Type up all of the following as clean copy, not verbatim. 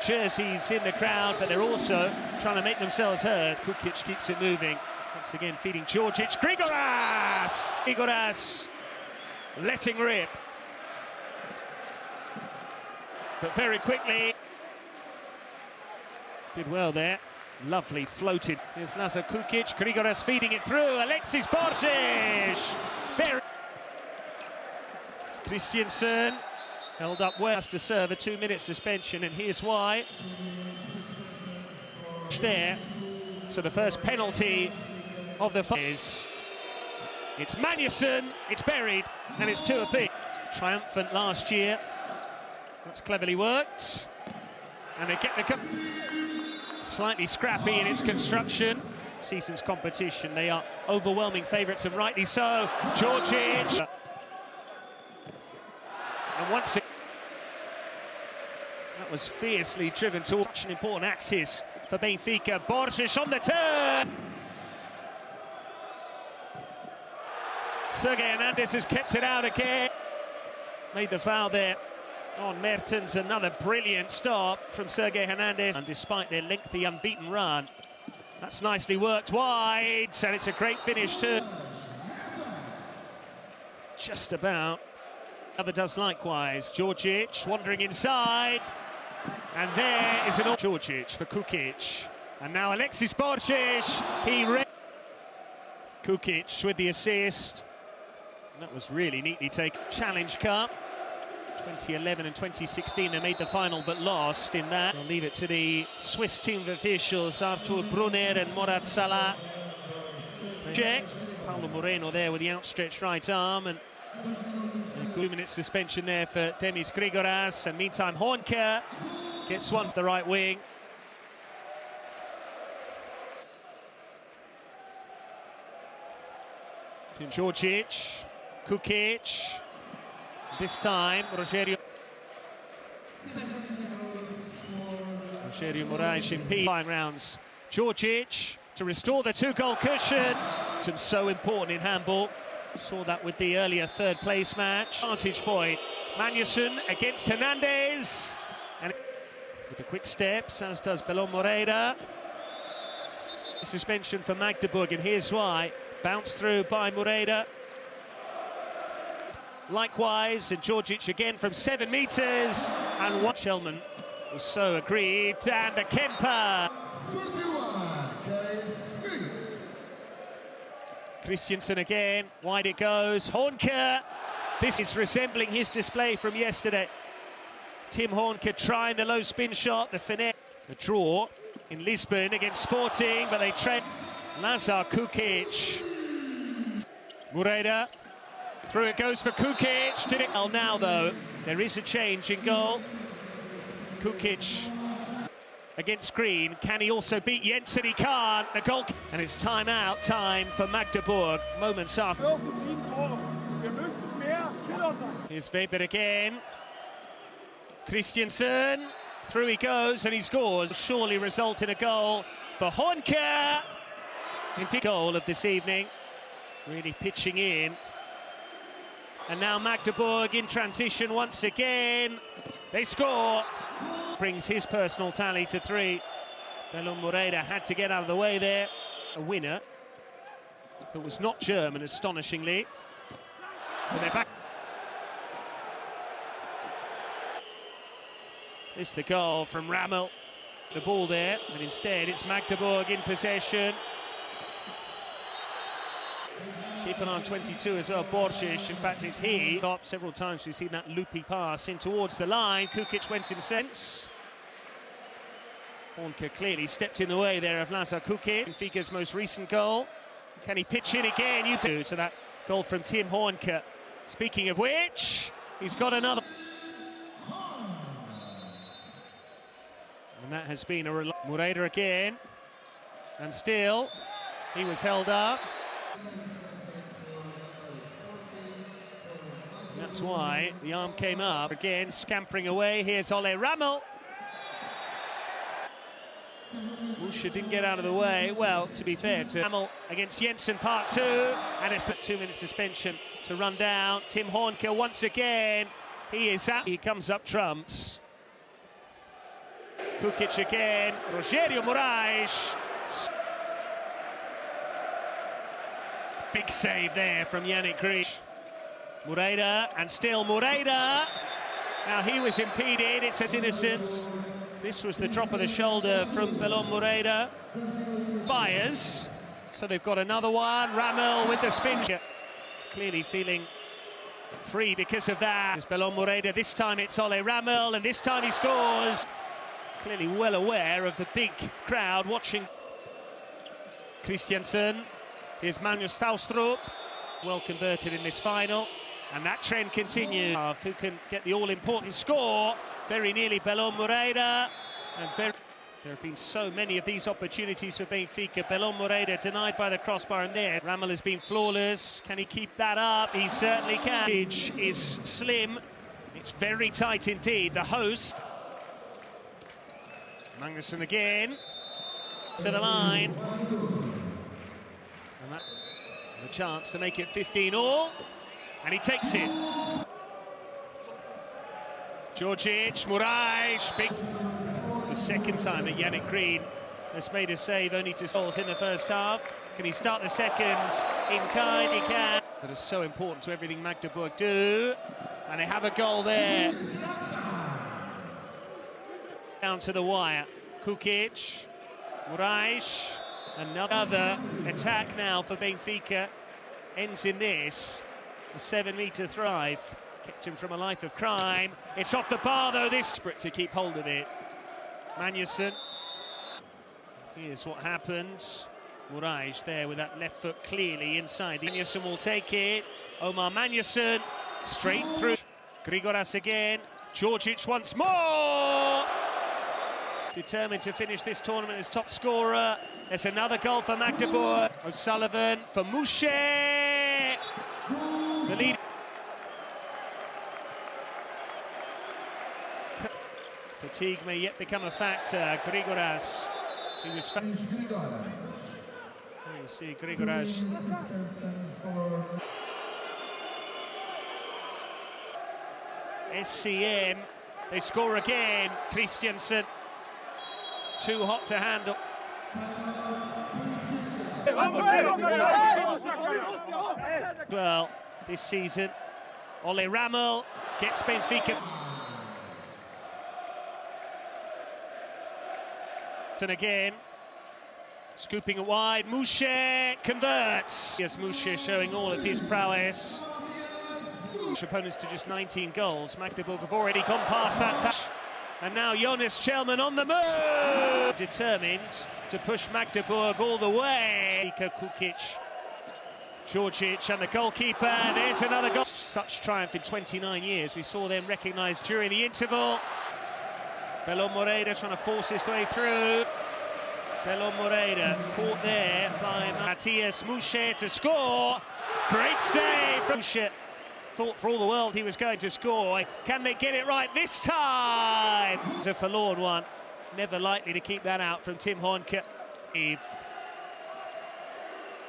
Jerseys in the crowd, but they're also trying to make themselves heard. Kukic keeps it moving. Once again, feeding Georgic. Grigoras letting rip. But very quickly. Did well there. Lovely floated. Here's Lazar Kukic. Grigoras feeding it through. Alexis Borges. Christiansen held up well to serve a 2-minute suspension, and here's why. There. So the first penalty of the fight is it's Magnussen, it's buried, and it's 2 apiece. Triumphant last year. That's cleverly worked. And they get the cup. Slightly scrappy in its construction. Season's competition, they are overwhelming favourites, and rightly so. Georgic. And once it that was fiercely driven towards such an important axis for Benfica. Borges on the turn. Sergei Hernandez has kept it out again. Made the foul there on Mertens. Another brilliant stop from Sergei Hernandez. And despite their lengthy unbeaten run, that's nicely worked wide, and it's a great finish too. Just about. Other does likewise. Georgic wandering inside, and there is an Georgic for Kukic, and now Alexis Borges. Kukic with the assist. And that was really neatly taken. Challenge Cup 2011 and 2016, they made the final but lost in that. I'll leave it to the Swiss team of officials, Artur Brunner and Morad Salah. Check. Paulo Moreno there with the outstretched right arm, and a 2-minute suspension there for Demis Grigoras. And meantime, Hornke gets one for the right wing. Georgic, Kukic. This time, Rogerio Moraes in 5 rounds. Georgic to restore the 2-goal cushion. It's so important in handball. Saw that with the earlier third-place match. Vantage point. Magnussen against Hernandez. And with a quick step, as does Belon Moreira. Suspension for Magdeburg, and here's why. Bounced through by Moreira. Likewise, and Georgic again from 7 metres, and what Shellman was so aggrieved, and a Kemper. Christiansen again, wide it goes, Hornke. This is resembling his display from yesterday. Tim Hornke trying the low spin shot, the finesse. A draw in Lisbon against Sporting, but they trend. Lazar Kukic. Moreira. Through it goes for Kukic. Did it well now, though. There is a change in goal. Kukic against Green. Can he also beat Jensen? He can't. The goal. And it's time-out time for Magdeburg. Moments after. Here's Weber again. Christiansen. Through he goes, and he scores. Surely result in a goal for Hornke. Indeed, goal of this evening. Really pitching in. And now Magdeburg in transition once again. They score. Brings his personal tally to 3. Belon Moreira had to get out of the way there. A winner, who was not German, astonishingly. But they're back. It's the goal from Rammel. The ball there, and instead it's Magdeburg in possession. Keep an eye on 22 as well, Borges. In fact, it's he. Several times we've seen that loopy pass in towards the line. Kukic went himself. Hornke clearly stepped in the way there of Lazar Kukic. Benfica's most recent goal. Can he pitch in again? You do to that goal from Tim Hornke. Speaking of which, he's got another. And that has been a Moreira again. And still, he was held up. That's why the arm came up. Again, scampering away. Here's Ole Rammel. Usha didn't get out of the way. Well, to be fair to Rammel against Jensen, part 2. And it's the 2-minute suspension to run down. Tim Hornke once again. He is out. He comes up trumps. Kukic again, Rogerio Moraes. Big save there from Yannick Green. Moreira, and still Moreira. Now he was impeded, it says innocence. This was the drop of the shoulder from Belon Moreira. Byers, so they've got another one. Ramel with the spin. Clearly feeling free because of that. It's Belon Moreira, this time it's Ole Ramel, and this time he scores. Clearly well aware of the big crowd watching. Christiansen, here's Manuel Staustrup, well converted in this final, and that trend continues. Who can get the all-important score? Very nearly Belon Moreira, and there have been so many of these opportunities for Benfica. Belon Moreira denied by the crossbar, and there Ramel has been flawless. Can he keep that up? He certainly can. The pitch is slim, it's very tight indeed. The host, Magnusson again to the line, and that the chance to make it 15-all, and he takes it. Djordjic, Moraes, big. It's the second time that Yannick Green has made a save, only to goals in the first half. Can he start the second in kind? He can. That is so important to everything Magdeburg do, and they have a goal there. Down to the wire. Kukic, Moraes, another attack now for Benfica. Ends in this, a 7-metre thrive. Kept him from a life of crime. It's off the bar though, this desperate to keep hold of it. Magnusson. Here's what happens. Moraes there with that left foot clearly inside. Magnusson will take it. Omar Magnusson straight through. Grigoras again. Djordjic once more. Determined to finish this tournament as top scorer. There's another goal for Magdeburg. O'Sullivan for Mouchet. The lead. Fatigue may yet become a factor. Grigoras, he was. There you see Grigoras. SCM, they score again. Christiansen, too hot to handle. Well, this season, Ole Ramel gets Benfica. And again, scooping it wide, Mouchet converts. Yes, Mouchet showing all of his prowess. Opponents to just 19 goals. Magdeburg have already gone past that touch. And now Jonas Chelman on the move! Determined to push Magdeburg all the way. Kukic, Djordjic and the goalkeeper. There's another goal. Such triumph in 29 years. We saw them recognised during the interval. Belon Moreira trying to force his way through. Belon Moreira caught there by Matthias Mouchet to score. Great save from Mouchet. Thought for all the world he was going to score. Can they get it right this time? It's a forlorn one. Never likely to keep that out from Tim Hornke.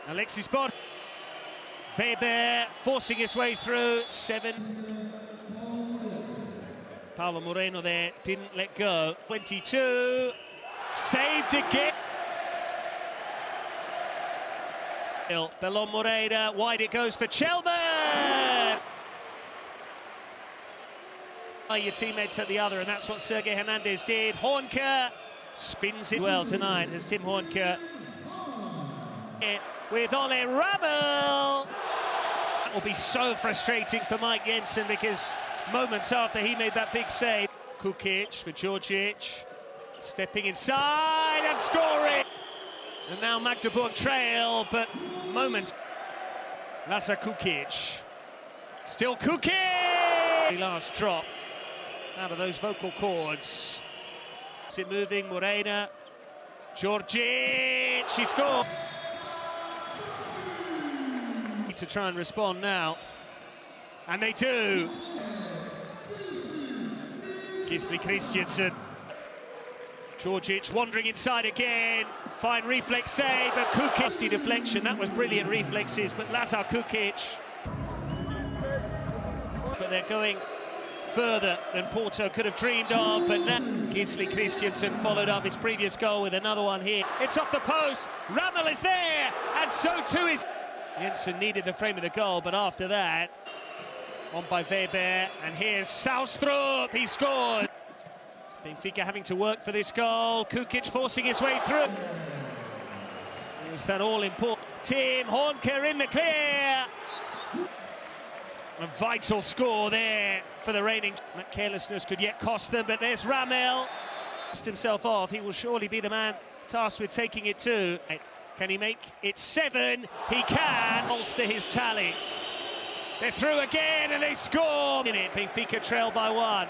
Alexis Bod. Weber forcing his way through. 7. Paulo Moreno there didn't let go. 22. Saved again. Belon Moreira, wide it goes for Chelman. Your teammates at the other, and that's what Sergei Hernandez did. Hornke spins it well tonight as Tim Hornke with Ole Ramel. That will be so frustrating for Mike Jensen because moments after he made that big save. Kukic for Djordjic, stepping inside and scoring. And now Magdeburg trail, but moments. Lazar Kukic, still Kukic. Last drop out of those vocal cords. Is it moving? Moreira, Djordjic, she scored. Need to try and respond now, and they do. Gisli Christiansen. Djordjic wandering inside again. Fine reflex save, but Kukic. Deflection, that was brilliant reflexes, but Lazar Kukic. But they're going further than Porto could have dreamed of, but now Gisli Christiansen followed up his previous goal with another one here. It's off the post, Ramel is there, and so too is... Jensen needed the frame of the goal, but after that, on by Weber, and here's Saustrup, he scored. Benfica having to work for this goal, Kukic forcing his way through. Was that all important? Tim Hornker in the clear. A vital score there for the reigning. That carelessness could yet cost them, but there's Ramel. Lost himself off, he will surely be the man tasked with taking it too. Can he make it 7? He can bolster his tally. They're through again and they score. In it, Benfica trail by 1.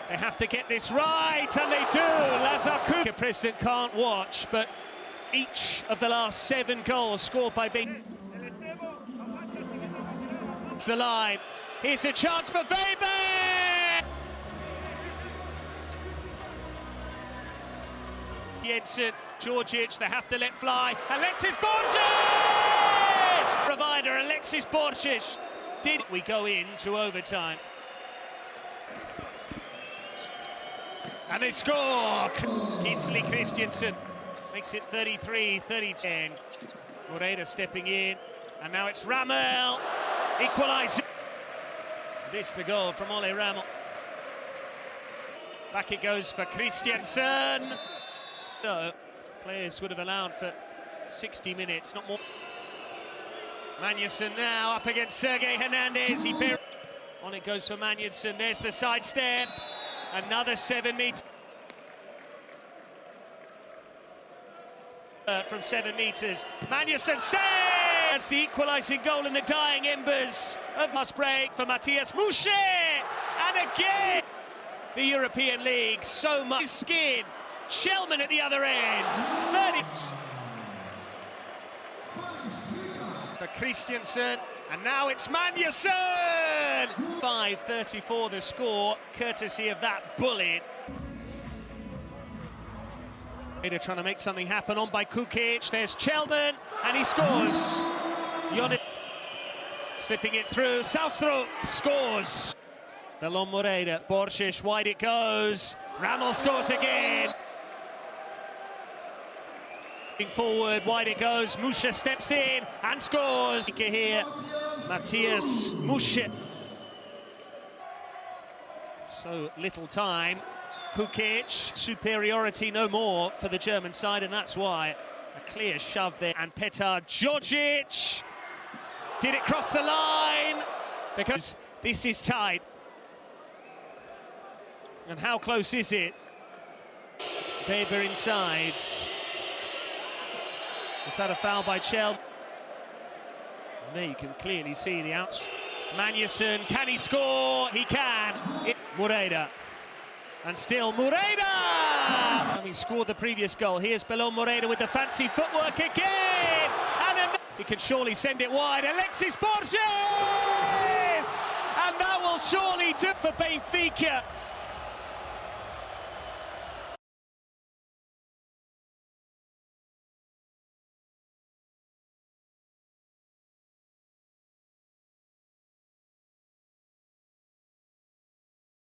They have to get this right, and they do. Lazar Kukic, president can't watch, but each of the last 7 goals scored by Benfica. It's the line. Here's a chance for Weber. Jensen, Georgic, they have to let fly. Alexis Borges! Provider Alexis Borges. Did we go into overtime? And they score! Gisli Christiansen makes it 33-30. Moreira stepping in, and now it's Ramel equalising. This the goal from Ole Ramel. Back it goes for Christiansen. No, players would have allowed for 60 minutes, not more. Magnussen now up against Sergei Hernandez. On it goes for Magnussen. There's the sidestep. Another 7 meters. From 7 meters. Magnussen saves the equalising goal in the dying embers of must break for Matthias Musche. And again, the European League, so much skin. Shellman at the other end. 30 for Christiansen, and now it's Magnussen. 5:34 the score, courtesy of that bullet. They're trying to make something happen, on by Kukic. There's Chelman, and he scores. Jonit slipping it through. Saustrup scores. Belon Moreira, Borges, wide it goes. Ramel scores again. Forward, wide it goes. Musche steps in and scores. Here, Matthias Musche. So little time. Kukic, superiority no more for the German side, and that's why a clear shove there. And Petar Djordjic, did it cross the line? Because this is tight. And how close is it? Weber inside. Is that a foul by Chel? There you can clearly see the outs. Magnussen, can he score? He can. Moreira. And still Moreira! Having scored the previous goal, here's Belon Moreira with the fancy footwork again! And he can surely send it wide. Alexis Borges! And that will surely do for Benfica.